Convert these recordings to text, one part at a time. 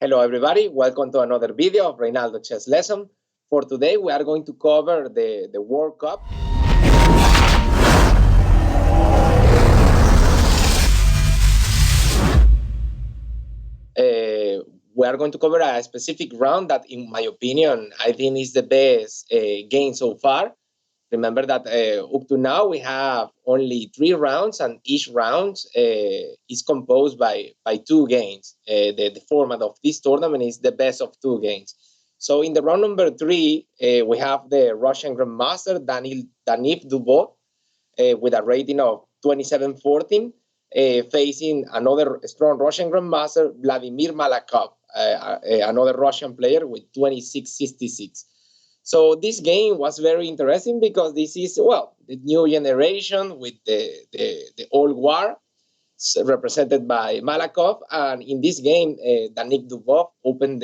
Hello, everybody. Welcome to another video of Reinaldo chess lesson. For today, we are going to cover the World Cup. We are going to cover a specific round that, in my opinion, I think is the best game so far. Remember that up to now, we have only 3 rounds, and each round is composed by 2 games. The format of this tournament is the best of 2 games. So in the round number 3, we have the Russian Grandmaster Daniil Dubov with a rating of 27-14, facing another strong Russian Grandmaster, Vladimir Malakhov, another Russian player with 26-66. So this game was very interesting because this is, well, the new generation with the old war represented by Malakhov. And in this game, Daniil Dubov opened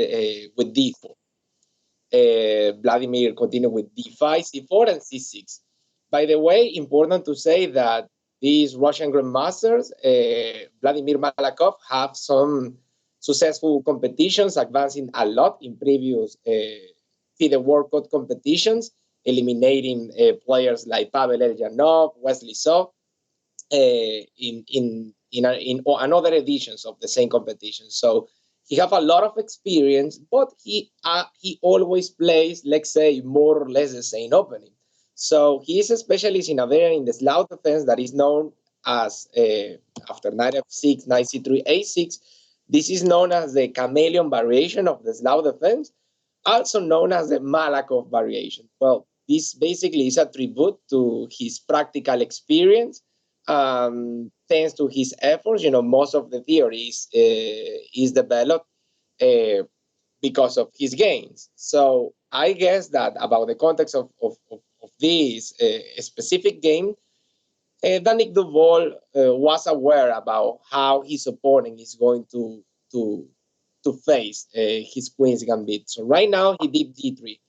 with d4. Vladimir continued with d5, c4, and c6. By the way, important to say that these Russian grandmasters, Vladimir Malakhov, have some successful competitions, advancing a lot in previous FIDE World Cup competitions, eliminating players like Pavel Elyanov, Wesley So, in another editions of the same competition. So he have a lot of experience, but he always plays, let's say, more or less the same opening. So he is a specialist in a variant in the Slav defense that is known as, after knight f6, knight c3, a6, this is known as the chameleon variation of the Slav defense, also known as the Malakhov variation. Well, this basically is a tribute to his practical experience. Thanks to his efforts, most of the theories is developed because of his gains. So I guess that about the context of this specific game, Daniil Dubov was aware about how his opponent is going to face his queen's gambit. So right now he did g3.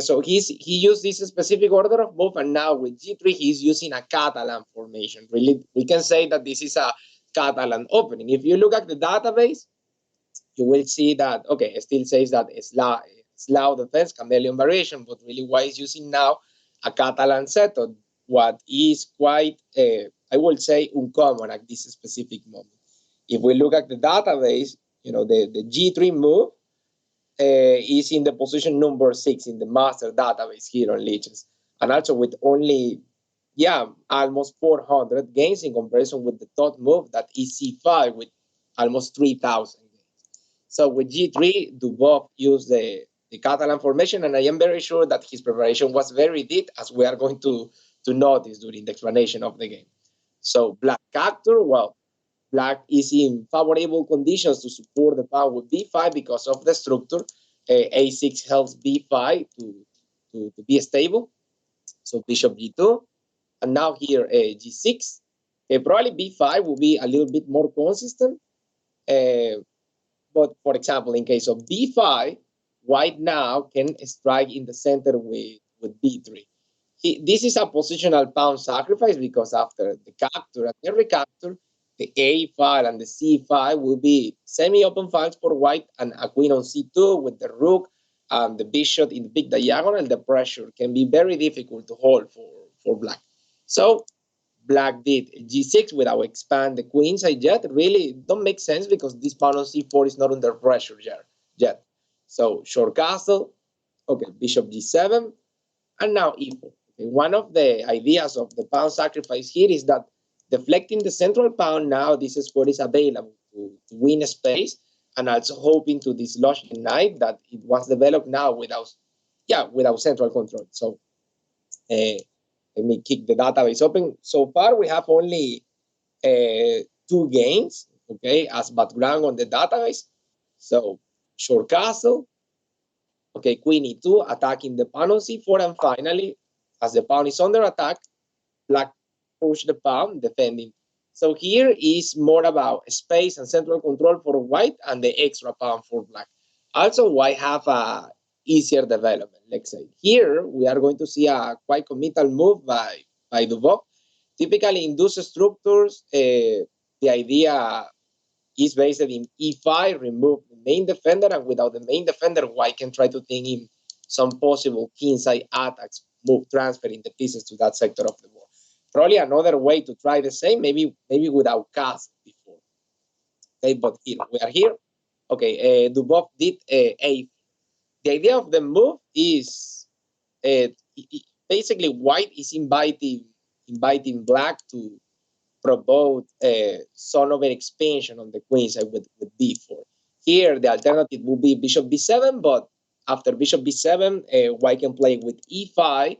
So he used this specific order of move, and now with g3 he's using a Catalan formation. Really, we can say that this is a Catalan opening. If you look at the database, you will see that, okay, it still says that it's Slav defense, chameleon variation, but really why is using now a Catalan setup, what is quite, I would say, uncommon at this specific moment. If we look at the database, the g3 move is in the position number 6 in the master database here on Lichess, and also with only, almost 400 gains in comparison with the top move that is c5 with almost 3,000 gains. So with g3, Dubov used the Catalan formation, and I am very sure that his preparation was very deep, as we are going to notice during the explanation of the game. So black capture, well, Black is in favorable conditions to support the pawn with b5 because of the structure. A6 helps b5 to be stable. So bishop g2. And now here g6. Probably b5 will be a little bit more consistent. But for example, in case of b5, white now can strike in the center with b3. This is a positional pawn sacrifice because after the capture and the recapture, the A file and the C file will be semi-open files for white, and a queen on C2 with the rook and the bishop in the big diagonal. The pressure can be very difficult to hold for black. So black did G6 without expand the queen side yet. Really don't make sense because this pawn on C4 is not under pressure yet. So short castle, okay, bishop G7, and now E4. Okay, one of the ideas of the pawn sacrifice here is that deflecting the central pawn, now this square is available to win space, and also hoping to dislodge the knight that it was developed now without central control. So let me keep the database open. So far, we have only 2 games, okay, as background on the database. So short castle, okay, queen e2, attacking the pawn on c4, and finally, as the pawn is under attack, black push the pawn, defending. So here is more about space and central control for white and the extra pawn for black. Also, white have a easier development, let's say. Here, we are going to see a quite committal move by Dubov. Typically, in those structures, the idea is based in e5, remove the main defender, and without the main defender, white can try to think in some possible kingside attacks, move transferring the pieces to that sector of the board. Probably another way to try the same, maybe without castle before. Okay, but here we are here. Okay, Dubov did a. The idea of the move is basically white is inviting black to provoke some of an expansion on the queen side with d4. Here, the alternative would be bishop b7, but after bishop b7, white can play with e5,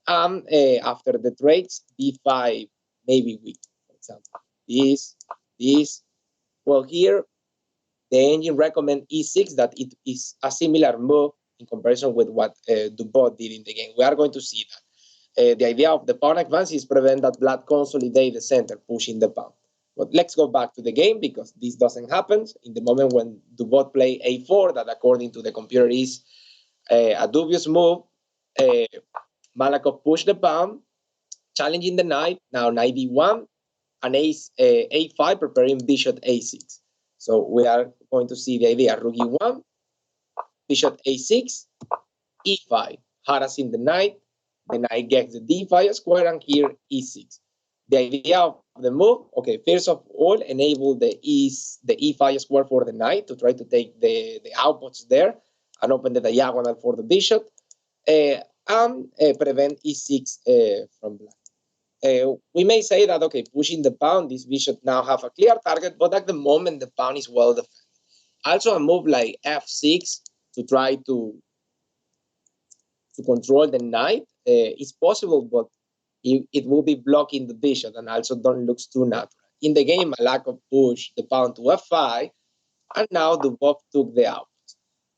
and after the trades, b5 maybe weak, for example. This. Well, here, the engine recommends e6, that it is a similar move in comparison with what Dubov did in the game. We are going to see that. The idea of the pawn advance is prevent that black consolidate the center, pushing the pawn. But let's go back to the game, because this doesn't happen. In the moment when Dubov play a4, that according to the computer is a dubious move, Malakhov pushed the pawn, challenging the knight. Now knight d1, and a5, preparing bishop a6. So we are going to see the idea: rook e1, bishop a6, e5, harassing the knight. The knight gets the d5 square, and here e6. The idea of the move, okay, first of all, enable the e5 square for the knight to try to take the outposts there and open the diagonal for the bishop, and prevent e6 from black. We may say that, okay, pushing the pawn, this bishop now have a clear target, but at the moment the pawn is well defended. Also, a move like f6 to try to control the knight is possible, but it will be blocking the bishop and also don't look too natural. In the game, Malakhov pushed the pawn to f5, and now Dubov took the output.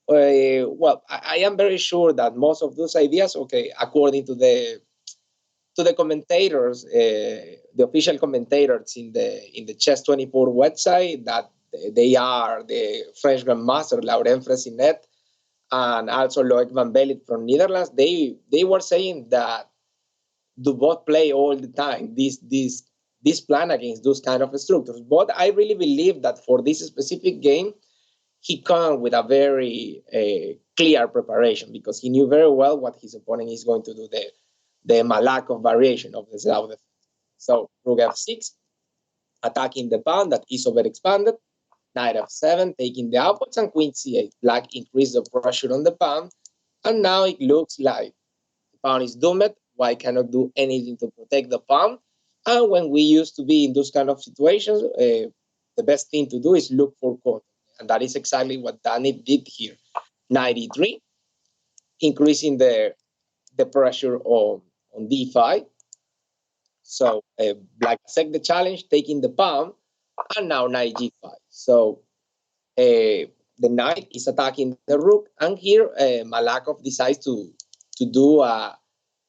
Well, I am very sure that most of those ideas, okay, according to the commentators, the official commentators in the Chess24 website, that they are the French grandmaster Laurent Fressinet and also Loic van Belit from Netherlands. They were saying that Dubov play all the time this plan against those kind of structures. But I really believe that for this specific game, he come with a very clear preparation, because he knew very well what his opponent is going to do, the Malakhov variation of the Slav defense. So rook f6, attacking the pawn that is overexpanded, knight f7, taking the outputs, and queen c8. Black increased the pressure on the pawn, and now it looks like the pawn is doomed. White cannot do anything to protect the pawn. And when we used to be in those kind of situations, the best thing to do is look for counter. And that is exactly what Daniil did here. Knight e3, increasing the pressure on d5. So black accept the challenge, taking the pawn, and now knight g5. So the knight is attacking the rook, and here Malakhov decides to do a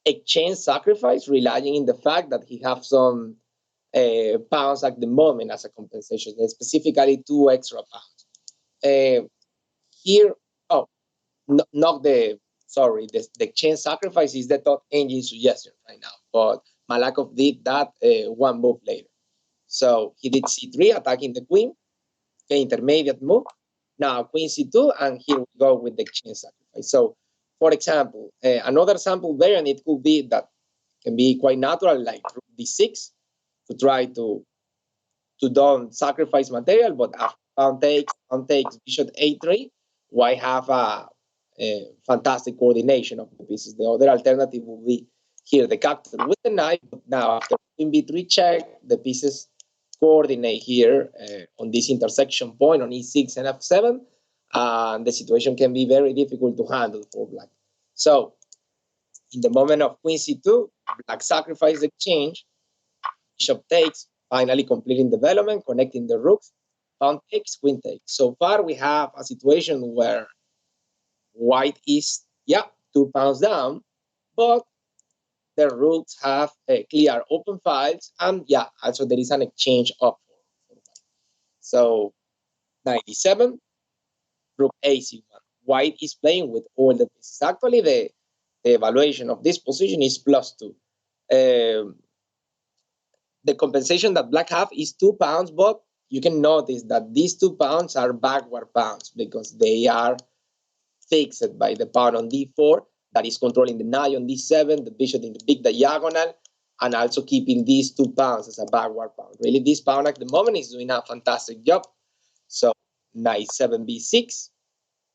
exchange sacrifice, relying in the fact that he have some pounds at the moment as a compensation, specifically 2 extra pounds. Here, oh, not the, sorry, the exchange sacrifice is the top engine suggestion right now, but Malakhov did that one move later. So he did c3, attacking the queen, the intermediate move. Now queen c2, and here we go with the exchange sacrifice. So, for example, another sample variant, it could be that can be quite natural, like rook d6, to try to don't sacrifice material, but after pawn takes bishop a3, white have a fantastic coordination of the pieces. The other alternative would be here the capture with the knight. But now after queen b3 check, the pieces coordinate here on this intersection point on e6 and f7, and the situation can be very difficult to handle for black. So in the moment of queen c2, black sacrifice the exchange, bishop takes, finally completing development, connecting the rooks, pawn takes, queen takes. So far we have a situation where white is, 2 pawns down, but the rooks have clear open files, and also there is an exchange up for white. So 97, rook ac1. White is playing with all the pieces. Actually, the evaluation of this position is +2. The compensation that black have is 2 pawns, but you can notice that these 2 pawns are backward pawns because they are fixed by the pawn on d4 that is controlling the knight on d7, the bishop in the big diagonal, and also keeping these 2 pawns as a backward pawn. Really, this pawn at the moment is doing a fantastic job. So knight 7 b6,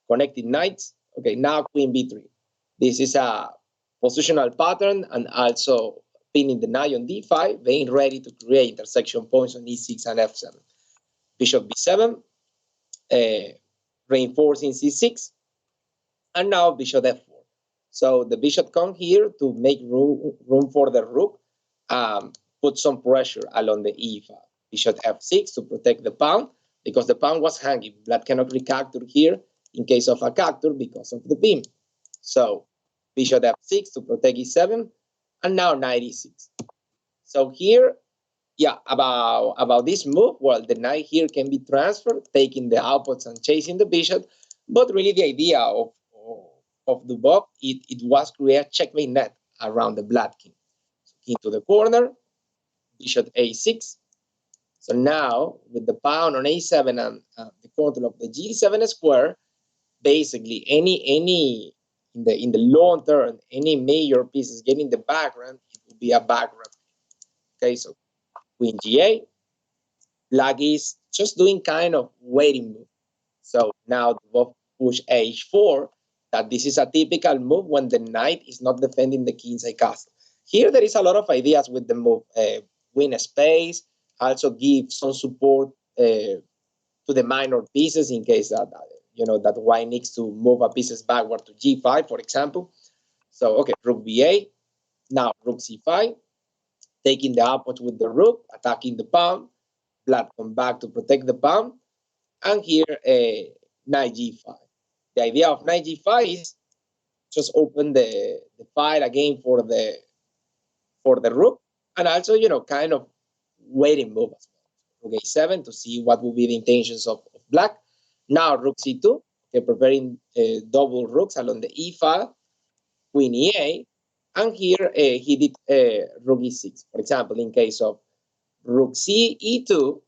connecting knights. Okay, now queen b3. This is a positional pattern, and also pinning the knight on d5, being ready to create intersection points on e6 and f7. Bishop b7, reinforcing c6, and now bishop f4. So the bishop comes here to make room for the rook, put some pressure along the e5. Bishop f6 to protect the pawn, because the pawn was hanging. Black cannot recapture here in case of a capture because of the beam. So bishop f6 to protect e7, and now knight e6. So here, yeah, about this move, well, the knight here can be transferred, taking the outposts and chasing the bishop, but really the idea of Dubov, it was create checkmate net around the black king. So king to the corner, bishop a6. So now, with the pawn on a7 and the control of the g7 square, basically any in the long term, any major pieces getting the background, it will be a background. Okay, so queen g8. Black is just doing kind of waiting move. So now Dubov push h4, that this is a typical move when the knight is not defending the kingside castle. Here there is a lot of ideas with the move. Win a space, also give some support to the minor pieces in case that that white needs to move a pieces backward to g5, for example. So okay, rook b8, now rook c5, taking the output with the rook, attacking the pawn. Black come back to protect the pawn, and here knight g5. The idea of knight g5 is just open the file again for the rook, and also kind of waiting move as well. Rook a7 to see what will be the intentions of black. Now rook c2, okay, preparing double rooks along the e file, queen e8, and here he did rook e6. For example, in case of rook c e2,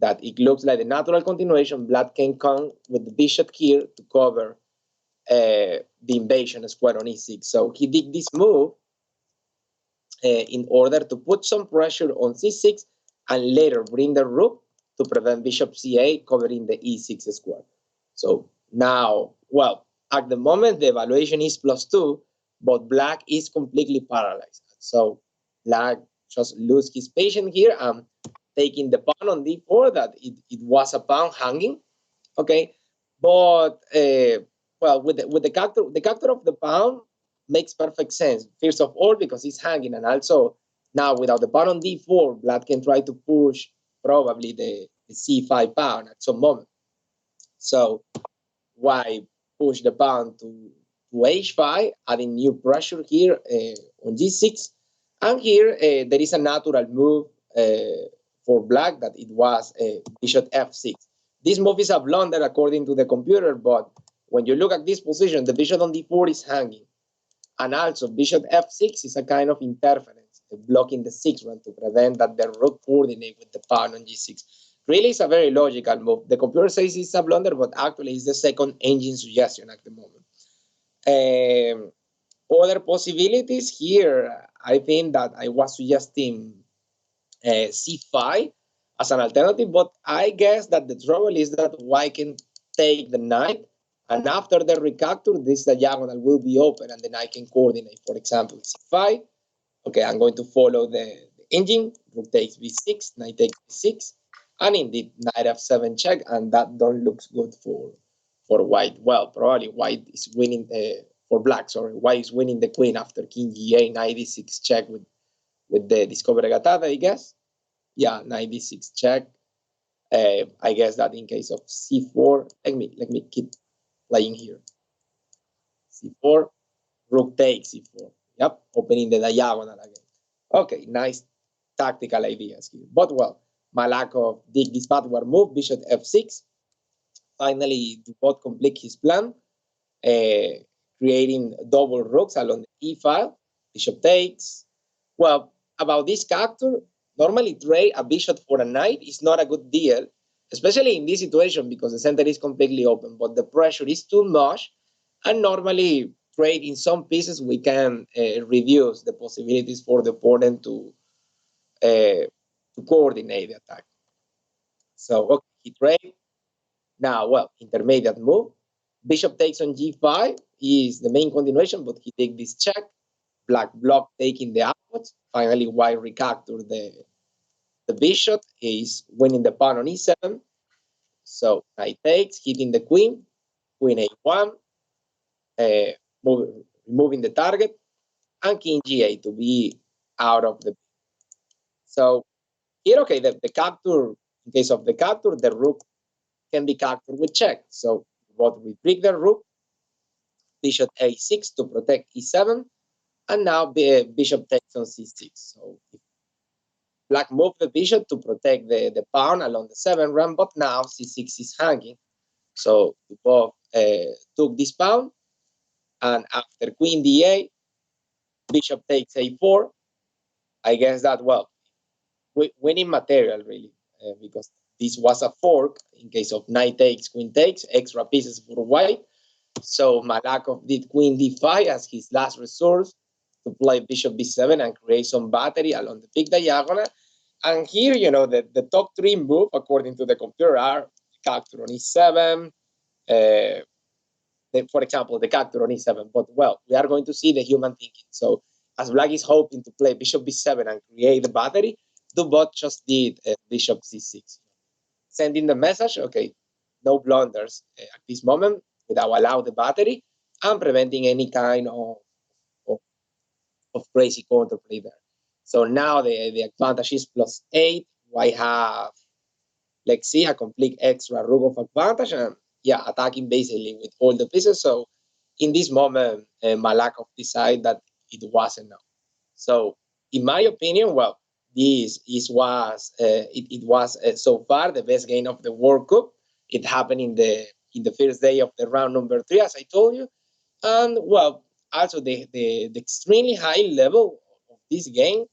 that it looks like the natural continuation, black can come with the bishop here to cover the invasion square on e6. So he did this move in order to put some pressure on c6 and later bring the rook to prevent bishop c8 covering the e6 square. So now, well, at the moment, the evaluation is +2, but black is completely paralyzed. So black just lose his patience here and taking the pawn on d4, that it was a pawn hanging, okay? But, well, with the capture of the pawn makes perfect sense. First of all, because it's hanging, and also now without the pawn on d4, black can try to push probably the c5 pawn at some moment. So white push the pawn to h5, adding new pressure here on g6. And here there is a natural move for black, that it was bishop f6. This move is a blunder according to the computer, but when you look at this position, the bishop on d4 is hanging. And also bishop f6 is a kind of interference, blocking the 6 rank to prevent that the rook coordinate with the pawn on g6. Really, it's a very logical move. The computer says it's a blunder, but actually it's the second engine suggestion at the moment. Other possibilities here, I think that I was suggesting c5 as an alternative, but I guess that the trouble is that white can take the knight, and after the recapture, this diagonal will be open and the knight can coordinate. For example, c5. Okay, I'm going to follow the engine. Rook takes b6, knight takes b6, and indeed knight f7 check, and that don't looks good for white. Well, probably white is winning for black. Sorry, white is winning the queen after king g8, knight d6 check with the discovery regatta, I guess. Yeah, knight d6 check. I guess that in case of c4, let me keep playing here. c4, rook takes c4. Yep, opening the diagonal again. Okay, nice tactical ideas here. But well, Malakhov did this backward move, bishop f6. Finally, Dubov complete his plan, creating double rooks along the e file. Bishop takes. Well, about this capture, normally trade a bishop for a knight is not a good deal especially in this situation because the center is completely open, but the pressure is too much. And normally, trade in some pieces, we can reduce the possibilities for the opponent to coordinate the attack. So, okay, he trade. Now, well, intermediate move. Bishop takes on g5 is the main continuation, but he takes this check. Black block taking the output. Finally, white recapture the bishop. Is winning the pawn on e7. So knight takes, hitting the queen a1, removing the target, and king g8 to be out of the. So here, okay, the capture, in case of the capture, the rook can be captured with check. So what we break the rook, bishop a6 to protect e7, and now the bishop takes on c6. So black moved the bishop to protect the pawn along the 7 rank, but now c6 is hanging. So Dubov took this pawn, and after queen d8, bishop takes a4. I guess that, well, winning material, really, because this was a fork in case of knight takes, queen takes, extra pieces for white. So Malakhov did queen d5 as his last resource to play bishop b7 and create some battery along the big diagonal. And here, you know, the top 3 move, according to the computer, are capture on e7, for example, the capture on e7. But, well, we are going to see the human thinking. So as black is hoping to play bishop b7 and create the battery, Dubov just did bishop c6. Sending the message, okay, no blunders at this moment without allowing the battery and preventing any kind of crazy counterplay there. So now the advantage is +8. White have, let's see, a complete extra rook of advantage, and yeah, attacking basically with all the pieces. So in this moment, Malakhov decided that it wasn't enough. So in my opinion, well, this was so far the best game of the World Cup. It happened in the first day of the round number 3, as I told you, and well, also the extremely high level of this game.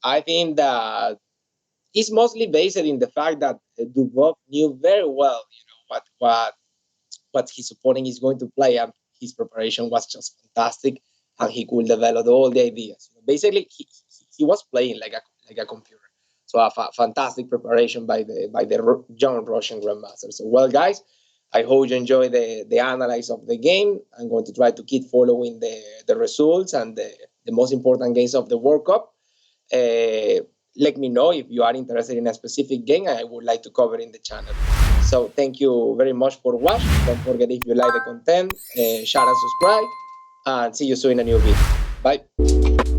I think that it's mostly based in the fact that Dubov knew very well, you know, what his opponent is going to play, and his preparation was just fantastic, and he could develop all the ideas. Basically, he was playing like a computer. So a fantastic preparation by the young Russian grandmaster. So, well, guys, I hope you enjoy the analysis of the game. I'm going to try to keep following the results and the most important games of the World Cup. Let me know if you are interested in a specific game I would like to cover in the channel. So thank you very much for watching. Don't forget, if you like the content, share and subscribe, and see you soon in a new video. Bye.